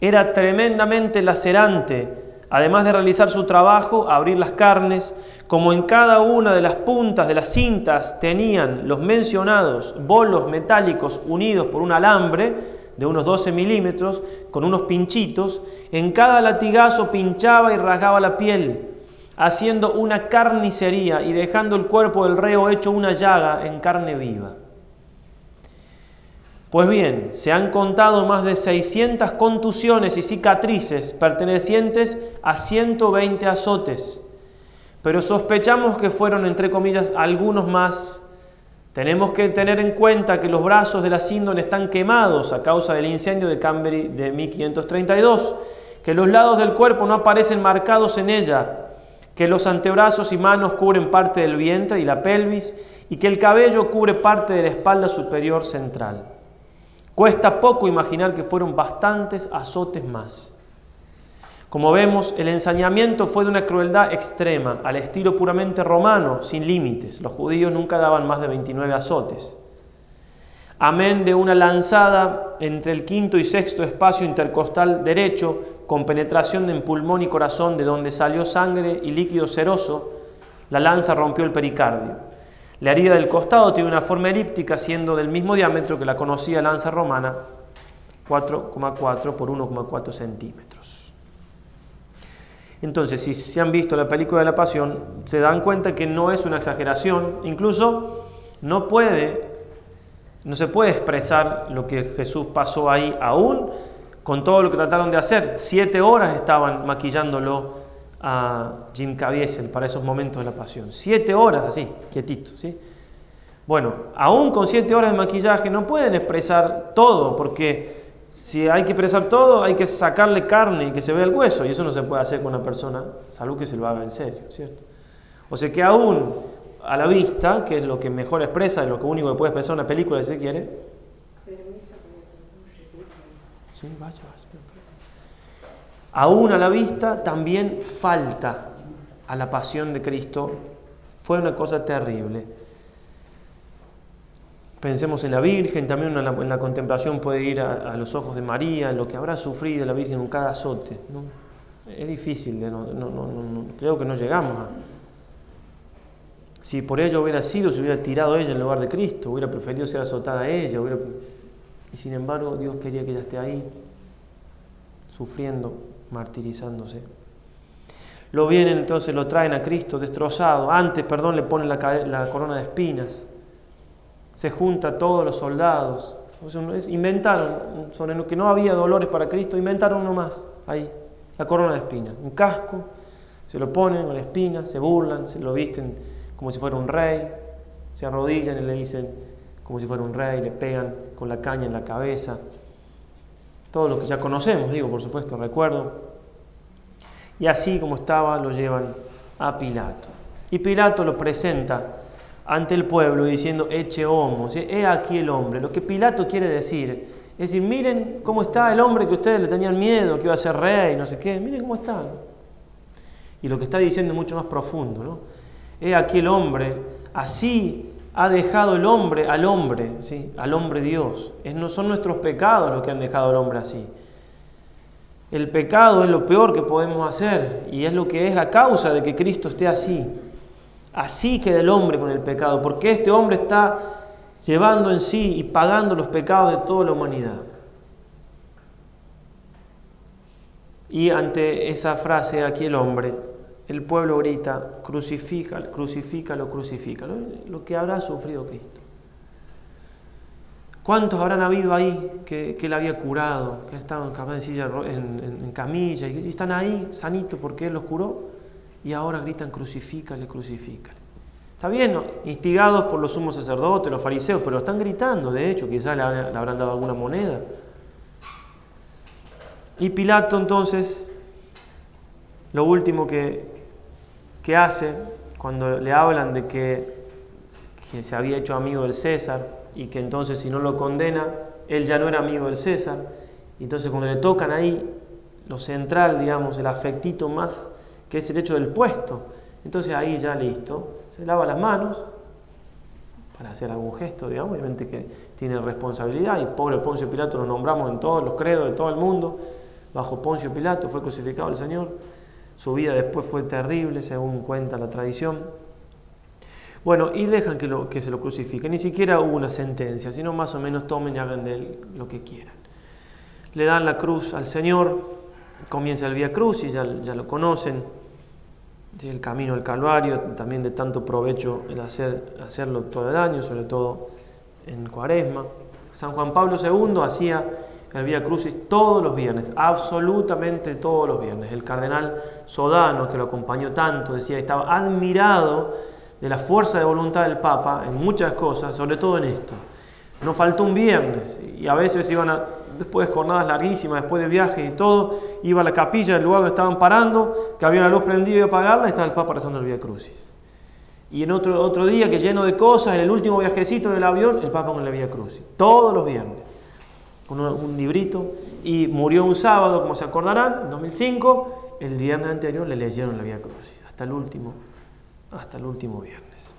Era tremendamente lacerante. Además de realizar su trabajo, abrir las carnes, como en cada una de las puntas de las cintas tenían los mencionados bolos metálicos unidos por un alambre de unos 12 milímetros, con unos pinchitos, en cada latigazo pinchaba y rasgaba la piel, haciendo una carnicería y dejando el cuerpo del reo hecho una llaga en carne viva. Pues bien, se han contado más de 600 contusiones y cicatrices pertenecientes a 120 azotes, pero sospechamos que fueron, entre comillas, algunos más. Tenemos que tener en cuenta que los brazos de la Síndone están quemados a causa del incendio de Canberry de 1532, que los lados del cuerpo no aparecen marcados en ella, que los antebrazos y manos cubren parte del vientre y la pelvis, y que el cabello cubre parte de la espalda superior central. Cuesta poco imaginar que fueron bastantes azotes más. Como vemos, el ensañamiento fue de una crueldad extrema, al estilo puramente romano, sin límites. Los judíos nunca daban más de 29 azotes. Amén de una lanzada entre el quinto y sexto espacio intercostal derecho, con penetración en pulmón y corazón, de donde salió sangre y líquido seroso, la lanza rompió el pericardio. La herida del costado tiene una forma elíptica, siendo del mismo diámetro que la conocida lanza romana, 4,4 por 1,4 centímetros. Entonces, si se han visto la película de la Pasión, se dan cuenta que no es una exageración. Incluso no se puede expresar lo que Jesús pasó ahí, aún con todo lo que trataron de hacer. 7 horas estaban maquillándolo a Jim Caviezel para esos momentos de la Pasión. 7 horas así, quietito, ¿sí? Bueno, aún con 7 horas de maquillaje no pueden expresar todo, porque si hay que expresar todo, hay que sacarle carne y que se vea el hueso, y eso no se puede hacer con una persona, salvo que se lo haga en serio, ¿cierto? O sea que aún a la vista, que es lo que mejor expresa, lo único que puede expresar una película si se quiere. Sí, vaya. Aún a la vista también falta a la pasión de Cristo. Fue una cosa terrible. Pensemos en la Virgen, también en la contemplación puede ir a los ojos de María, en lo que habrá sufrido la Virgen en cada azote, ¿no? Es difícil, creo que no llegamos a... Si por ello hubiera sido, se hubiera tirado ella en lugar de Cristo, hubiera preferido ser azotada ella, y sin embargo Dios quería que ella esté ahí, sufriendo, martirizándose. Lo vienen entonces, lo traen a Cristo destrozado. Antes, le ponen la corona de espinas. Se junta todos los soldados. Inventaron, sobre lo que no había dolores para Cristo, inventaron uno más, ahí, la corona de espinas. Un casco, se lo ponen con la espina, se burlan, se lo visten como si fuera un rey, se arrodillan y le dicen como si fuera un rey, le pegan con la caña en la cabeza. Todo lo que ya conocemos, por supuesto, recuerdo. Y así como estaba, lo llevan a Pilato. Y Pilato lo presenta ante el pueblo diciendo, ecce homo, ¿sí? He aquí el hombre. Lo que Pilato quiere decir es decir, miren cómo está el hombre que ustedes le tenían miedo, que iba a ser rey, no sé qué, miren cómo está. Y lo que está diciendo es mucho más profundo, ¿no? He aquí el hombre, así ha dejado el hombre al hombre, ¿sí? Al hombre Dios. No son nuestros pecados los que han dejado al hombre así. El pecado es lo peor que podemos hacer y es lo que es la causa de que Cristo esté así. Así queda el hombre con el pecado, porque este hombre está llevando en sí y pagando los pecados de toda la humanidad. Y ante esa frase, aquí el hombre, el pueblo grita, crucifícalo, crucifícalo, crucifícalo, lo que habrá sufrido Cristo. ¿Cuántos habrán habido ahí que él había curado, que estaban en camilla y están ahí sanitos porque él los curó y ahora gritan crucifícale, crucifícale? Está bien, ¿no? Instigados por los sumos sacerdotes, los fariseos, pero lo están gritando, de hecho, quizás le habrán dado alguna moneda. Y Pilato entonces, lo último que hace, cuando le hablan de que se había hecho amigo del César, y que entonces si no lo condena, él ya no era amigo del César, Y entonces cuando le tocan ahí, lo central, digamos, el afectito más, que es el hecho del puesto, entonces ahí ya listo, se lava las manos para hacer algún gesto, digamos, obviamente que tiene responsabilidad, y pobre Poncio Pilato lo nombramos en todos los credos de todo el mundo, bajo Poncio Pilato fue crucificado el Señor, su vida después fue terrible, según cuenta la tradición. Bueno, y dejan que se lo crucifiquen, ni siquiera hubo una sentencia, sino más o menos tomen y hagan de él lo que quieran. Le dan la cruz al Señor, comienza el Vía Crucis, ya lo conocen, el camino al Calvario, también de tanto provecho el hacerlo todo el año, sobre todo en Cuaresma. San Juan Pablo II hacía el Vía Crucis todos los viernes, absolutamente todos los viernes. El cardenal Sodano, que lo acompañó tanto, decía que estaba admirado de la fuerza de voluntad del Papa en muchas cosas, sobre todo en esto. No faltó un viernes, y a veces después de jornadas larguísimas, después de viajes y todo, iba a la capilla del lugar donde estaban parando, que había una luz prendida y iba a apagarla, y estaba el Papa rezando el Vía Crucis. Y en otro día que lleno de cosas, en el último viajecito en el avión, el Papa con el Vía Crucis. Todos los viernes, con un librito, y murió un sábado, como se acordarán, en 2005, el viernes anterior le leyeron la Vía Crucis, hasta el último viernes.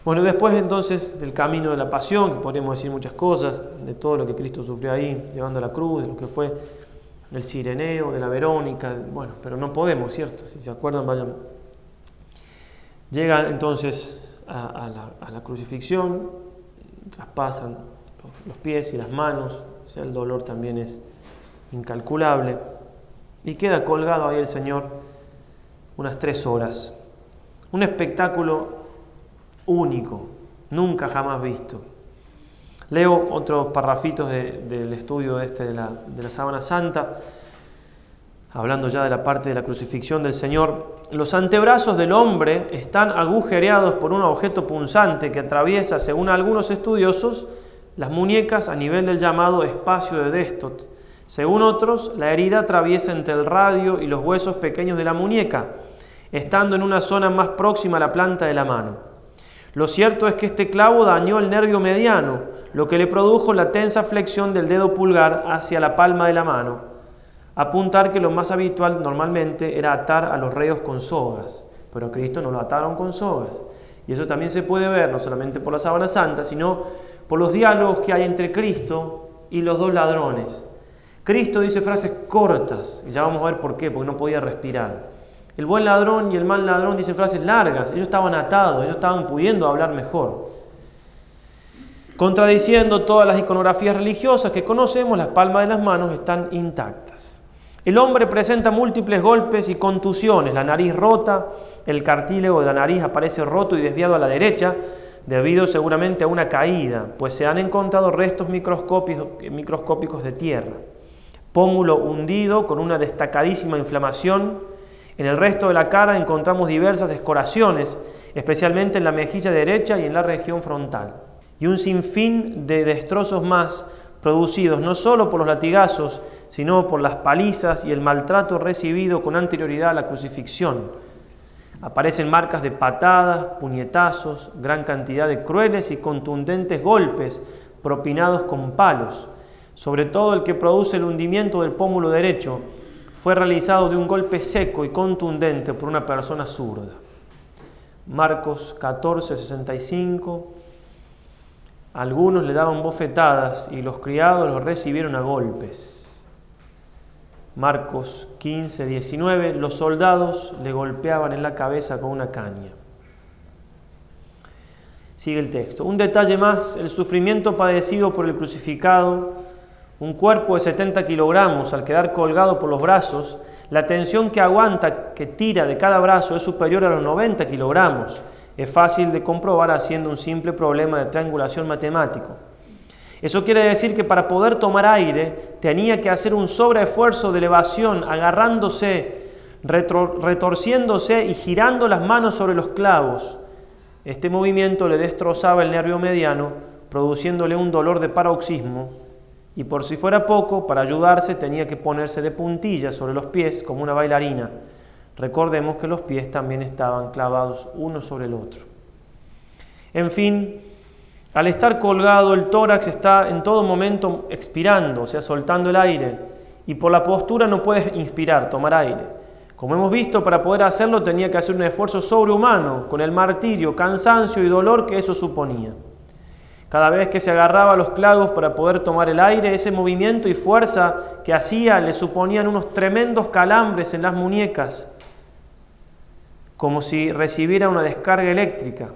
Bueno, después entonces del camino de la pasión, que podríamos decir muchas cosas, de todo lo que Cristo sufrió ahí, llevando la cruz, de lo que fue el Cireneo, de la Verónica, bueno, pero no podemos, ¿cierto? Si se acuerdan, vayan. Llegan entonces a la crucifixión, traspasan los pies y las manos, o sea, el dolor también es incalculable, y queda colgado ahí el Señor unas 3 horas. Un espectáculo único, nunca jamás visto. Leo otros parrafitos del estudio de la Sábana Santa, hablando ya de la parte de la crucifixión del Señor. Los antebrazos del hombre están agujereados por un objeto punzante que atraviesa, según algunos estudiosos, las muñecas a nivel del llamado espacio de Destot. Según otros, la herida atraviesa entre el radio y los huesos pequeños de la muñeca, estando en una zona más próxima a la planta de la mano. Lo cierto es que este clavo dañó el nervio mediano, lo que le produjo la tensa flexión del dedo pulgar hacia la palma de la mano. Apuntar que lo más habitual normalmente era atar a los reos con sogas, pero a Cristo no lo ataron con sogas. Y eso también se puede ver, no solamente por la Sábana Santa, sino por los diálogos que hay entre Cristo y los 2 ladrones. Cristo dice frases cortas, y ya vamos a ver por qué, porque no podía respirar. El buen ladrón y el mal ladrón dicen frases largas, ellos estaban atados, ellos estaban pudiendo hablar mejor. Contradiciendo todas las iconografías religiosas que conocemos, las palmas de las manos están intactas. El hombre presenta múltiples golpes y contusiones, la nariz rota, el cartílago de la nariz aparece roto y desviado a la derecha, debido seguramente a una caída, pues se han encontrado restos microscópicos de tierra. Pómulo hundido con una destacadísima inflamación. En el resto de la cara encontramos diversas escoraciones, especialmente en la mejilla derecha y en la región frontal. Y un sinfín de destrozos más, producidos no solo por los latigazos, sino por las palizas y el maltrato recibido con anterioridad a la crucifixión. Aparecen marcas de patadas, puñetazos, gran cantidad de crueles y contundentes golpes propinados con palos. Sobre todo el que produce el hundimiento del pómulo derecho, fue realizado de un golpe seco y contundente por una persona zurda. Marcos 14:65. Algunos le daban bofetadas y los criados los recibieron a golpes. Marcos 15:19. Los soldados le golpeaban en la cabeza con una caña. Sigue el texto. Un detalle más, el sufrimiento padecido por el crucificado. Un cuerpo de 70 kilogramos, al quedar colgado por los brazos, la tensión que aguanta, que tira de cada brazo es superior a los 90 kilogramos. Es fácil de comprobar haciendo un simple problema de triangulación matemático. Eso quiere decir que para poder tomar aire tenía que hacer un sobreesfuerzo de elevación, agarrándose, retorciéndose y girando las manos sobre los clavos. Este movimiento le destrozaba el nervio mediano, produciéndole un dolor de paroxismo. Y por si fuera poco, para ayudarse tenía que ponerse de puntillas sobre los pies como una bailarina. Recordemos que los pies también estaban clavados uno sobre el otro. En fin, Al estar colgado, el tórax está en todo momento expirando, o sea, soltando el aire, y por la postura no puede inspirar, tomar aire. Como hemos visto, para poder hacerlo tenía que hacer un esfuerzo sobrehumano, con el martirio, cansancio y dolor que eso suponía. Cada vez que se agarraba a los clavos para poder tomar el aire, ese movimiento y fuerza que hacía le suponían unos tremendos calambres en las muñecas, como si recibiera una descarga eléctrica,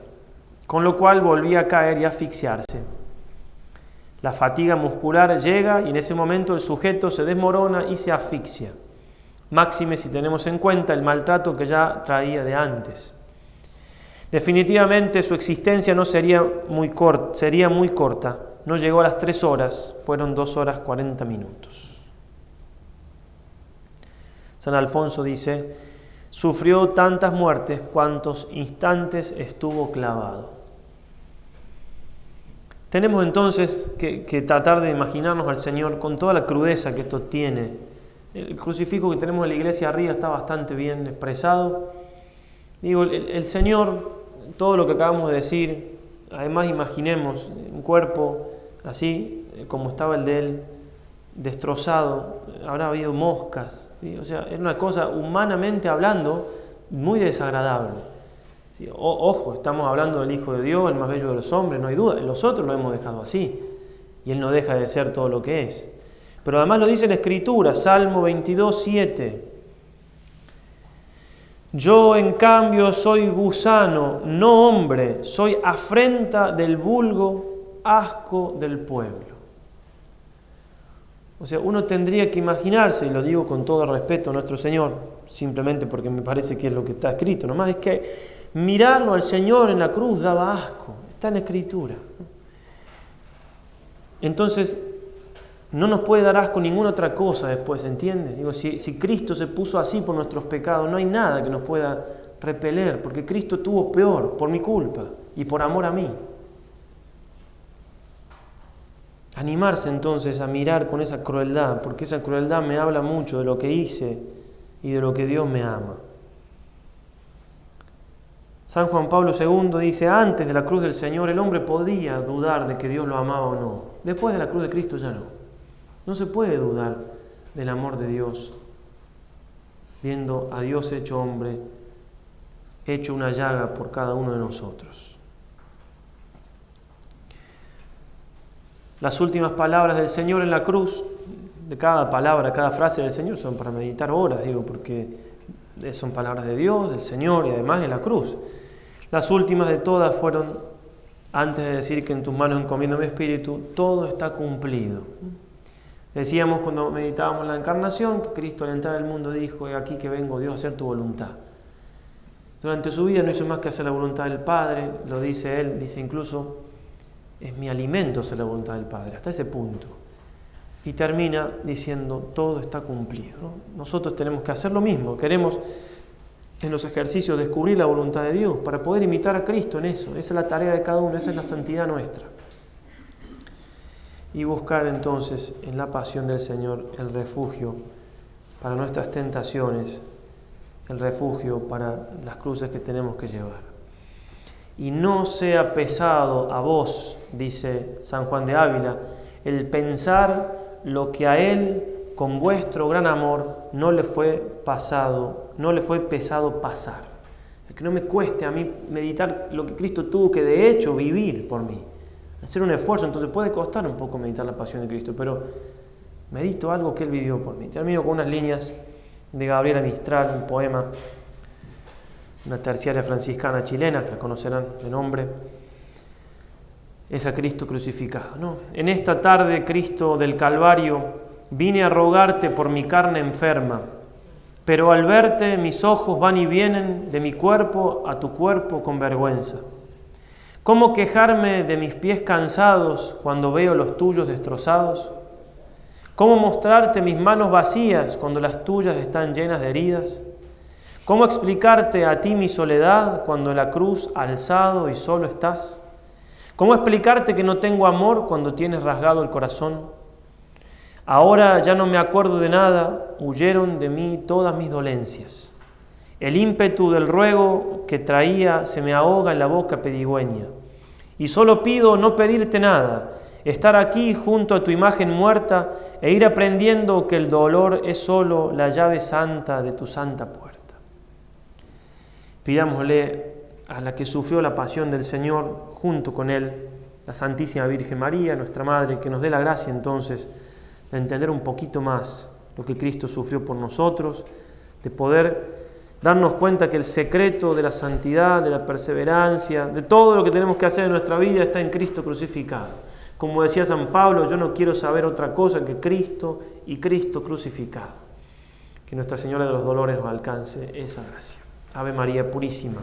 con lo cual volvía a caer y a asfixiarse. La fatiga muscular llega y en ese momento el sujeto se desmorona y se asfixia. Máxime si tenemos en cuenta el maltrato que ya traía de antes. Definitivamente su existencia no sería muy corta. No llegó a las 3 horas, fueron 2 horas 40 minutos. San Alfonso dice: sufrió tantas muertes cuantos instantes estuvo clavado. Tenemos entonces que tratar de imaginarnos al Señor con toda la crudeza que esto tiene. El crucifijo que tenemos en la iglesia arriba está bastante bien expresado. Digo, el Señor, todo lo que acabamos de decir, además imaginemos un cuerpo así como estaba el de Él, destrozado, habrá habido moscas, ¿sí? O sea, era una cosa humanamente hablando muy desagradable. ¿Sí? Ojo, estamos hablando del Hijo de Dios, el más bello de los hombres, no hay duda. Los otros lo hemos dejado así, y Él no deja de ser todo lo que es. Pero además lo dice la Escritura, Salmo 22, 7. Yo, en cambio, soy gusano, no hombre, soy afrenta del vulgo, asco del pueblo. O sea, uno tendría que imaginarse, y lo digo con todo el respeto a nuestro Señor, simplemente porque me parece que es lo que está escrito, nomás es que mirarlo al Señor en la cruz daba asco, está en la Escritura. Entonces, no nos puede dar asco ninguna otra cosa después, ¿entiendes? Digo, si Cristo se puso así por nuestros pecados, no hay nada que nos pueda repeler, porque Cristo tuvo peor por mi culpa y por amor a mí. Animarse entonces a mirar con esa crueldad, porque esa crueldad me habla mucho de lo que hice y de lo que Dios me ama. San Juan Pablo II dice: antes de la cruz del Señor el hombre podía dudar de que Dios lo amaba o no. Después de la cruz de Cristo ya no. No se puede dudar del amor de Dios, viendo a Dios hecho hombre, hecho una llaga por cada uno de nosotros. Las últimas palabras del Señor en la cruz, de cada palabra, cada frase del Señor, son para meditar horas, porque son palabras de Dios, del Señor y además de la cruz. Las últimas de todas fueron, antes de decir que en tus manos encomiendo mi espíritu, todo está cumplido. Decíamos cuando meditábamos la encarnación que Cristo al entrar al mundo dijo: he aquí que vengo, Dios, a hacer tu voluntad. Durante su vida no hizo más que hacer la voluntad del Padre, lo dice Él, dice incluso: es mi alimento hacer la voluntad del Padre, hasta ese punto. Y termina diciendo: todo está cumplido, ¿no? Nosotros tenemos que hacer lo mismo, queremos en los ejercicios descubrir la voluntad de Dios para poder imitar a Cristo en eso. Esa es la tarea de cada uno, esa es la santidad nuestra. Y buscar entonces en la pasión del Señor el refugio para nuestras tentaciones, el refugio para las cruces que tenemos que llevar. Y no sea pesado a vos, dice San Juan de Ávila, el pensar lo que a Él, con vuestro gran amor, no le fue pesado pasar. Que no me cueste a mí meditar lo que Cristo tuvo que de hecho vivir por mí. Hacer un esfuerzo, entonces puede costar un poco meditar la pasión de Cristo, pero medito algo que Él vivió por mí. Termino con unas líneas de Gabriela Mistral, un poema, una terciaria franciscana chilena, que la conocerán de nombre. Es a Cristo crucificado, ¿no? En esta tarde, Cristo del Calvario, vine a rogarte por mi carne enferma, pero al verte mis ojos van y vienen de mi cuerpo a tu cuerpo con vergüenza. ¿Cómo quejarme de mis pies cansados cuando veo los tuyos destrozados? ¿Cómo mostrarte mis manos vacías cuando las tuyas están llenas de heridas? ¿Cómo explicarte a ti mi soledad cuando la cruz alzado y solo estás? ¿Cómo explicarte que no tengo amor cuando tienes rasgado el corazón? Ahora ya no me acuerdo de nada, huyeron de mí todas mis dolencias. El ímpetu del ruego que traía se me ahoga en la boca pedigüeña, Y solo pido no pedirte nada, estar aquí junto a tu imagen muerta e ir aprendiendo que el dolor es solo la llave santa de tu santa puerta. Pidámosle a la que sufrió la pasión del Señor junto con Él, la Santísima Virgen María, nuestra Madre, que nos dé la gracia entonces de entender un poquito más lo que Cristo sufrió por nosotros, de poder darnos cuenta que el secreto de la santidad, de la perseverancia, de todo lo que tenemos que hacer en nuestra vida está en Cristo crucificado. Como decía San Pablo, yo no quiero saber otra cosa que Cristo y Cristo crucificado. Que Nuestra Señora de los Dolores nos alcance esa gracia. Ave María Purísima.